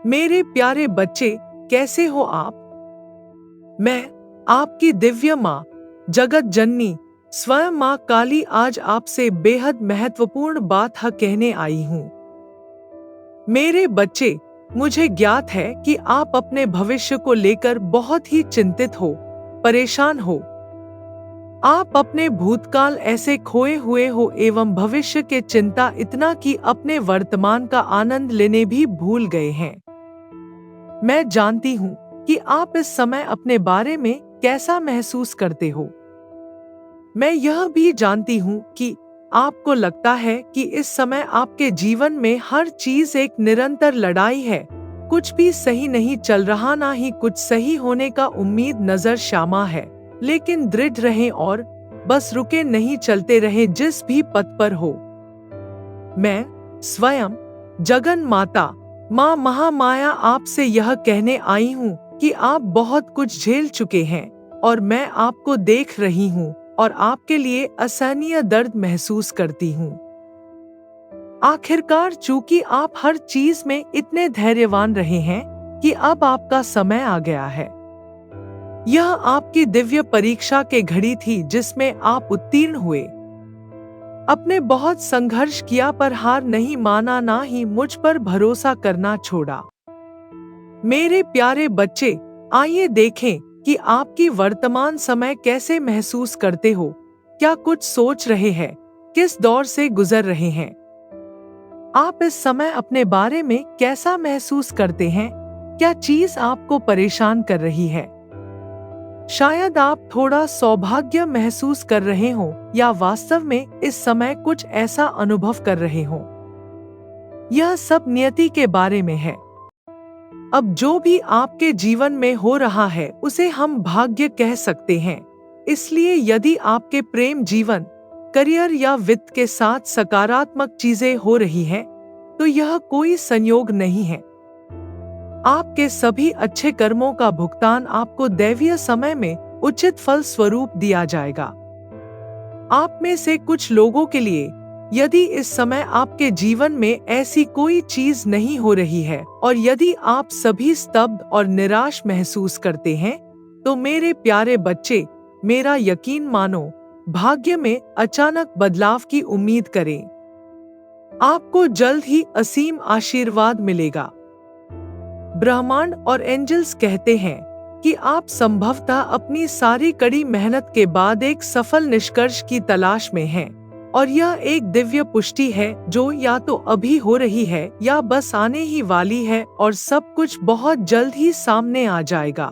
मेरे प्यारे बच्चे, कैसे हो आप? मैं आपकी दिव्य माँ, जगत जननी, स्वयं माँ काली आज आपसे बेहद महत्वपूर्ण बात कहने आई हूँ। मेरे बच्चे, मुझे ज्ञात है कि आप अपने भविष्य को लेकर बहुत ही चिंतित हो, परेशान हो। आप अपने भूतकाल ऐसे खोए हुए हो एवं भविष्य के चिंता इतना कि अपने वर्तमान का आनंद लेने भी भूल गए हैं। मैं जानती हूँ कि आप इस समय अपने बारे में कैसा महसूस करते हो। मैं यह भी जानती हूँ कि आपको लगता है कि इस समय आपके जीवन में हर चीज एक निरंतर लड़ाई है। कुछ भी सही नहीं चल रहा, ना ही कुछ सही होने का उम्मीद नजर श्यामा है। लेकिन दृढ़ रहें और बस रुके नहीं, चलते रहे जिस भी पथ पर हो। मैं स्वयं जगन माता, माँ महामाया आपसे यह कहने आई हूँ कि आप बहुत कुछ झेल चुके हैं और मैं आपको देख रही हूँ और आपके लिए असहनीय दर्द महसूस करती हूँ। आखिरकार चूंकि आप हर चीज में इतने धैर्यवान रहे हैं कि अब आपका समय आ गया है। यह आपकी दिव्य परीक्षा के घड़ी थी जिसमें आप उत्तीर्ण हुए। आपने बहुत संघर्ष किया पर हार नहीं माना, ना ही मुझ पर भरोसा करना छोड़ा। मेरे प्यारे बच्चे, आइए देखें कि आपकी वर्तमान समय कैसे महसूस करते हो। क्या कुछ सोच रहे हैं? किस दौर से गुजर रहे हैं? आप इस समय अपने बारे में कैसा महसूस करते हैं? क्या चीज आपको परेशान कर रही है? शायद आप थोड़ा सौभाग्य महसूस कर रहे हो या वास्तव में इस समय कुछ ऐसा अनुभव कर रहे हो। यह सब नियति के बारे में है। अब जो भी आपके जीवन में हो रहा है उसे हम भाग्य कह सकते हैं। इसलिए यदि आपके प्रेम जीवन, करियर या वित्त के साथ सकारात्मक चीजें हो रही हैं, तो यह कोई संयोग नहीं है। आपके सभी अच्छे कर्मों का भुगतान आपको दैवीय समय में उचित फल स्वरूप दिया जाएगा। आप में से कुछ लोगों के लिए यदि इस समय आपके जीवन में ऐसी कोई चीज नहीं हो रही है और यदि आप सभी स्तब्ध और निराश महसूस करते हैं, तो मेरे प्यारे बच्चे, मेरा यकीन मानो, भाग्य में अचानक बदलाव की उम्मीद करें। आपको जल्द ही असीम आशीर्वाद मिलेगा। ब्रह्मांड और एंजल्स कहते हैं कि आप संभवतः अपनी सारी कड़ी मेहनत के बाद एक सफल निष्कर्ष की तलाश में हैं, और यह एक दिव्य पुष्टि है जो या तो अभी हो रही है या बस आने ही वाली है, और सब कुछ बहुत जल्द ही सामने आ जाएगा।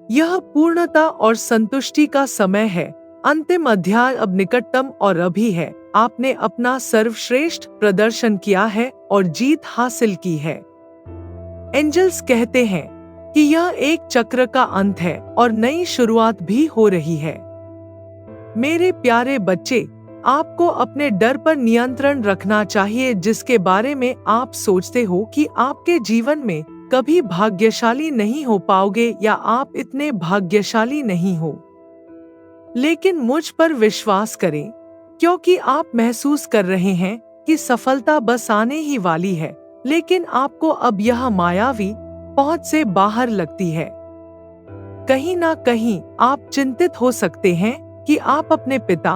यह पूर्णता और संतुष्टि का समय है। अंतिम अध्याय अब निकटतम और अभी है। आपने अपना सर्वश्रेष्ठ प्रदर्शन किया है और जीत हासिल की है। एंजल्स कहते हैं कि यह एक चक्र का अंत है और नई शुरुआत भी हो रही है। मेरे प्यारे बच्चे, आपको अपने डर पर नियंत्रण रखना चाहिए जिसके बारे में आप सोचते हो कि आपके जीवन में कभी भाग्यशाली नहीं हो पाओगे या आप इतने भाग्यशाली नहीं हो। लेकिन मुझ पर विश्वास करें, क्योंकि आप महसूस कर रहे हैं कि सफलता बस आने ही वाली है, लेकिन आपको अब यह मायावी पहुंच से बाहर लगती है। कहीं ना कहीं आप चिंतित हो सकते हैं कि आप अपने पिता,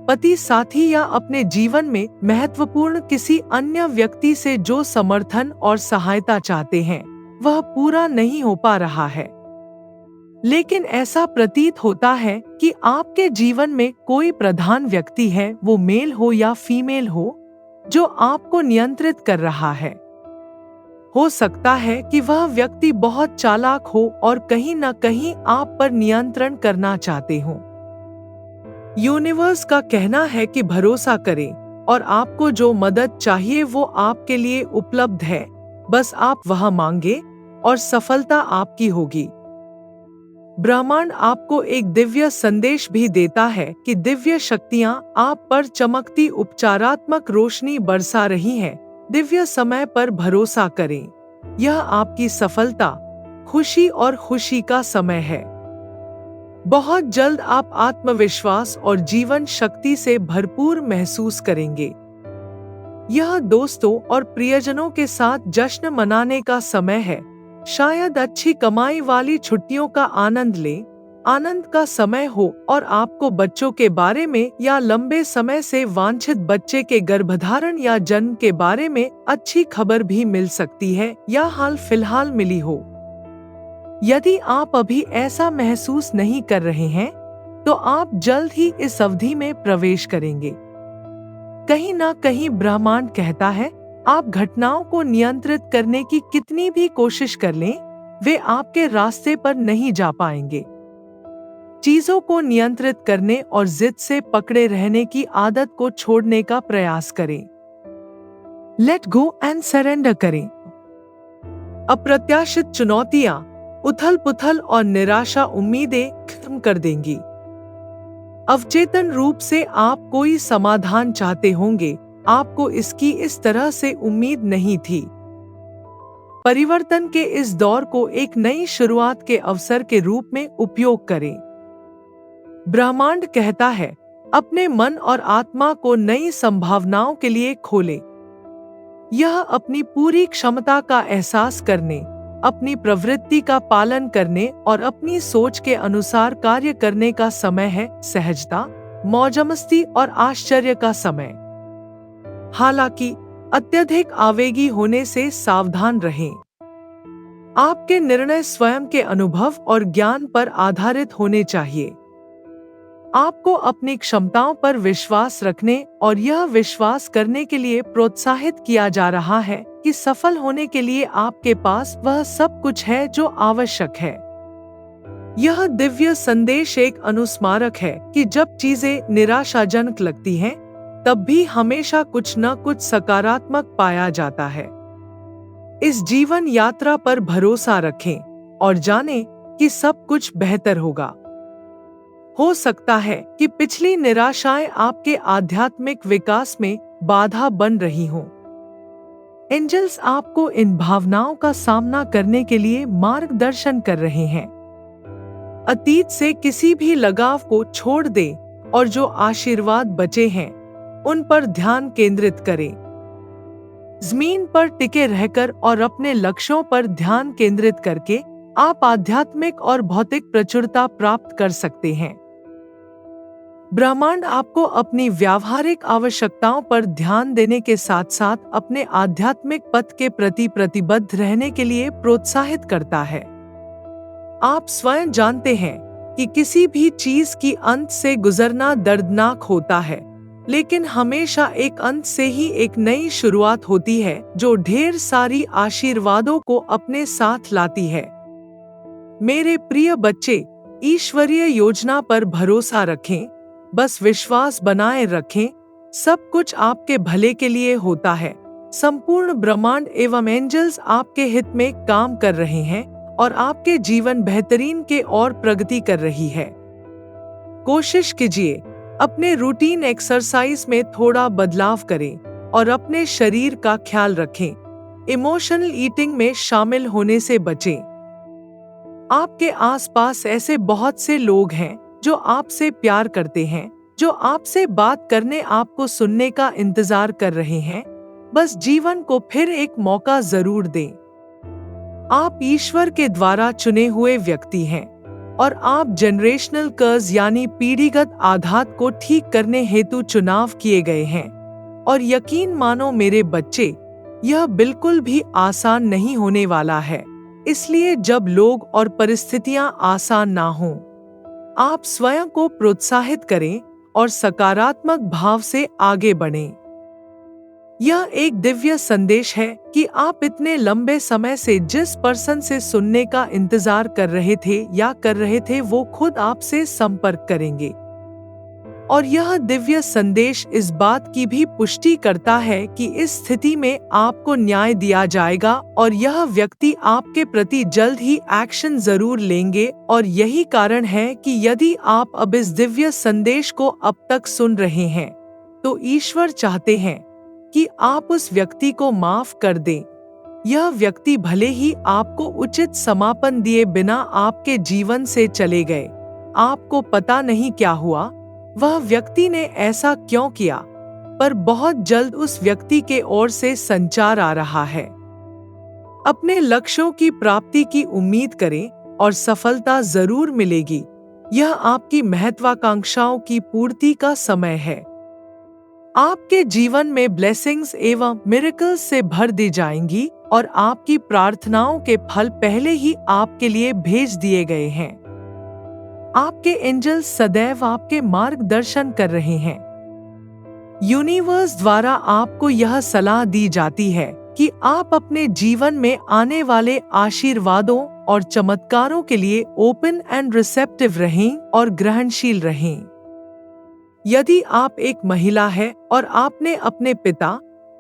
पति, साथी या अपने जीवन में महत्वपूर्ण किसी अन्य व्यक्ति से जो समर्थन और सहायता चाहते हैं वह पूरा नहीं हो पा रहा है। लेकिन ऐसा प्रतीत होता है कि आपके जीवन में कोई प्रधान व्यक्ति है, वो मेल हो या फीमेल हो, जो आपको नियंत्रित कर रहा है। हो सकता है कि वह व्यक्ति बहुत चालाक हो और कहीं न कहीं आप पर नियंत्रण करना चाहते हो। यूनिवर्स का कहना है कि भरोसा करें और आपको जो मदद चाहिए वो आपके लिए उपलब्ध है। बस आप वह मांगे और सफलता आपकी होगी। ब्रह्मांड आपको एक दिव्य संदेश भी देता है कि दिव्य शक्तियां आप पर चमकती उपचारात्मक रोशनी बरसा रही हैं। दिव्य समय पर भरोसा करें। यह आपकी सफलता, खुशी और खुशी का समय है। बहुत जल्द आप आत्मविश्वास और जीवन शक्ति से भरपूर महसूस करेंगे। यह दोस्तों और प्रियजनों के साथ जश्न मनाने का समय है। शायद अच्छी कमाई वाली छुट्टियों का आनंद लें, आनंद का समय हो और आपको बच्चों के बारे में या लंबे समय से वांछित बच्चे के गर्भधारण या जन्म के बारे में अच्छी खबर भी मिल सकती है या हाल फिलहाल मिली हो। यदि आप अभी ऐसा महसूस नहीं कर रहे हैं, तो आप जल्द ही इस अवधि में प्रवेश करेंगे। कहीं ना कहीं ब्रह्मांड कहता है, आप घटनाओं को नियंत्रित करने की कितनी भी कोशिश कर लें, वे आपके रास्ते पर नहीं जा पाएंगे। चीजों को नियंत्रित करने और जिद से पकड़े रहने की आदत को छोड़ने का प्रयास करें। लेट गो एंड सरेंडर करें। अप्रत्याशित चुनौतियां, उथल-पुथल और निराशा उम्मीदें खत्म कर देंगी। अवचेतन रूप से आप कोई समाधान चाहते होंगे, आपको इसकी इस तरह से उम्मीद नहीं थी। परिवर्तन के इस दौर को एक नई शुरुआत के अवसर के रूप में उपयोग करें। ब्रह्मांड कहता है, अपने मन और आत्मा को नई संभावनाओं के लिए खोलें। यह अपनी पूरी क्षमता का एहसास करने, अपनी प्रवृत्ति का पालन करने और अपनी सोच के अनुसार कार्य करने का समय है। सहजता, मौजमस्ती और आश्चर्य का समय। हालांकि अत्यधिक आवेगी होने से सावधान रहें। आपके निर्णय स्वयं के अनुभव और ज्ञान पर आधारित होने चाहिए। आपको अपनी क्षमताओं पर विश्वास रखने और यह विश्वास करने के लिए प्रोत्साहित किया जा रहा है कि सफल होने के लिए आपके पास वह सब कुछ है जो आवश्यक है। यह दिव्य संदेश एक अनुस्मारक है कि जब चीजें निराशाजनक लगती हैं, तब भी हमेशा कुछ न कुछ सकारात्मक पाया जाता है। इस जीवन यात्रा पर भरोसा रखें और जानें कि सब कुछ बेहतर होगा। हो सकता है कि पिछली निराशाएं आपके आध्यात्मिक विकास में बाधा बन रही हों। एंजल्स आपको इन भावनाओं का सामना करने के लिए मार्गदर्शन कर रहे हैं। अतीत से किसी भी लगाव को छोड़ दें और जो आशीर्वाद बचे हैं, उन पर ध्यान केंद्रित करें। जमीन पर टिके रहकर और अपने लक्ष्यों पर ध्यान केंद्रित करके आप आध्यात्मिक और भौतिक प्रचुरता प्राप्त कर सकते हैं। ब्रह्मांड आपको अपनी व्यावहारिक आवश्यकताओं पर ध्यान देने के साथ साथ अपने आध्यात्मिक पथ के प्रति प्रतिबद्ध रहने के लिए प्रोत्साहित करता है। आप स्वयं जानते हैं कि किसी भी चीज की अंत से गुजरना दर्दनाक होता है, लेकिन हमेशा एक अंत से ही एक नई शुरुआत होती है जो ढेर सारी आशीर्वादों को अपने साथ लाती है। मेरे प्रिय बच्चे, ईश्वरीय योजना पर भरोसा रखें, बस विश्वास बनाए रखें। सब कुछ आपके भले के लिए होता है। संपूर्ण ब्रह्मांड एवं एंजल्स आपके हित में काम कर रहे हैं और आपके जीवन बेहतरीन के और प्रगति कर रही है। कोशिश कीजिए, अपने रूटीन एक्सरसाइज में थोड़ा बदलाव करें और अपने शरीर का ख्याल रखें। इमोशनल ईटिंग में शामिल होने से बचें। आपके आसपास ऐसे बहुत से लोग हैं जो आपसे प्यार करते हैं, जो आपसे बात करने, आपको सुनने का इंतजार कर रहे हैं। बस जीवन को फिर एक मौका जरूर दें। आप ईश्वर के द्वारा चुने हुए व्यक्ति हैं और आप जनरेशनल कर्ज यानी पीढ़ीगत आघात को ठीक करने हेतु चुनाव किए गए हैं। और यकीन मानो मेरे बच्चे, यह बिल्कुल भी आसान नहीं होने वाला है। इसलिए जब लोग और परिस्थितियां आसान ना हों, आप स्वयं को प्रोत्साहित करें और सकारात्मक भाव से आगे बढ़ें। यह एक दिव्य संदेश है कि आप इतने लंबे समय से जिस पर्सन से सुनने का इंतजार कर रहे थे वो खुद आपसे संपर्क करेंगे। और यह दिव्य संदेश इस बात की भी पुष्टि करता है कि इस स्थिति में आपको न्याय दिया जाएगा और यह व्यक्ति आपके प्रति जल्द ही एक्शन जरूर लेंगे। और यही कारण है कि यदि आप अब इस दिव्य संदेश को अब तक सुन रहे हैं, तो ईश्वर चाहते हैं कि आप उस व्यक्ति को माफ कर दें। यह व्यक्ति भले ही आपको उचित समापन दिए बिना आपके जीवन से चले गए, आपको पता नहीं क्या हुआ, वह व्यक्ति ने ऐसा क्यों किया, पर बहुत जल्द उस व्यक्ति के ओर से संचार आ रहा है। अपने लक्ष्यों की प्राप्ति की उम्मीद करें और सफलता जरूर मिलेगी। यह आपकी महत्वाकांक्षाओं की पूर्ति का समय है। आपके जीवन में ब्लेसिंग्स एवं मिरेकल्स से भर दी जाएंगी और आपकी प्रार्थनाओं के फल पहले ही आपके लिए भेज दिए गए हैं। आपके एंजल्स सदैव आपके मार्गदर्शन कर रहे हैं। यूनिवर्स द्वारा आपको यह सलाह दी जाती है कि आप अपने जीवन में आने वाले आशीर्वादों और चमत्कारों के लिए ओपन एंड रिसेप्टिव रहें और ग्रहणशील रहें। यदि आप एक महिला है और आपने अपने पिता,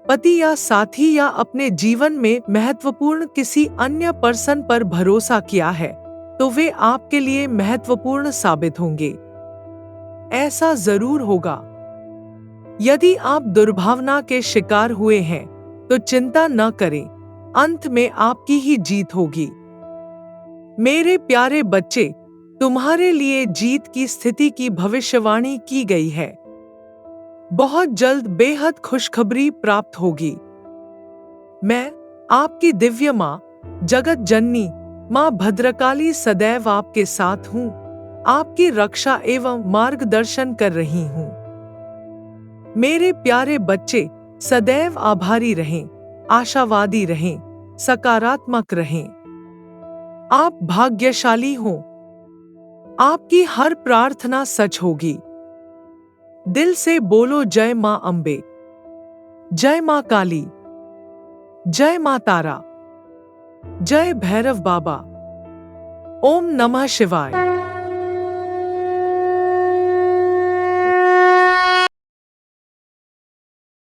पति या साथी या अपने जीवन में महत्वपूर्ण किसी अन्य पर्सन पर भरोसा किया है, तो वे आपके लिए महत्वपूर्ण साबित होंगे। ऐसा जरूर होगा। यदि आप दुर्भावना के शिकार हुए हैं, तो चिंता न करें, अंत में आपकी ही जीत होगी। मेरे प्यारे बच्चे, तुम्हारे लिए जीत की स्थिति की भविष्यवाणी की गई है। बहुत जल्द बेहद खुशखबरी प्राप्त होगी। मैं, आपकी दिव्य माँ, जगत जननी माँ भद्रकाली सदैव आपके साथ हूँ, आपकी रक्षा एवं मार्गदर्शन कर रही हूँ। मेरे प्यारे बच्चे, सदैव आभारी रहें, आशावादी रहें, सकारात्मक रहें। आप भाग्यशाली हो। आपकी हर प्रार्थना सच होगी। दिल से बोलो जय मां अम्बे, जय मां काली, जय मां तारा, जय भैरव बाबा। ओम नमः शिवाय।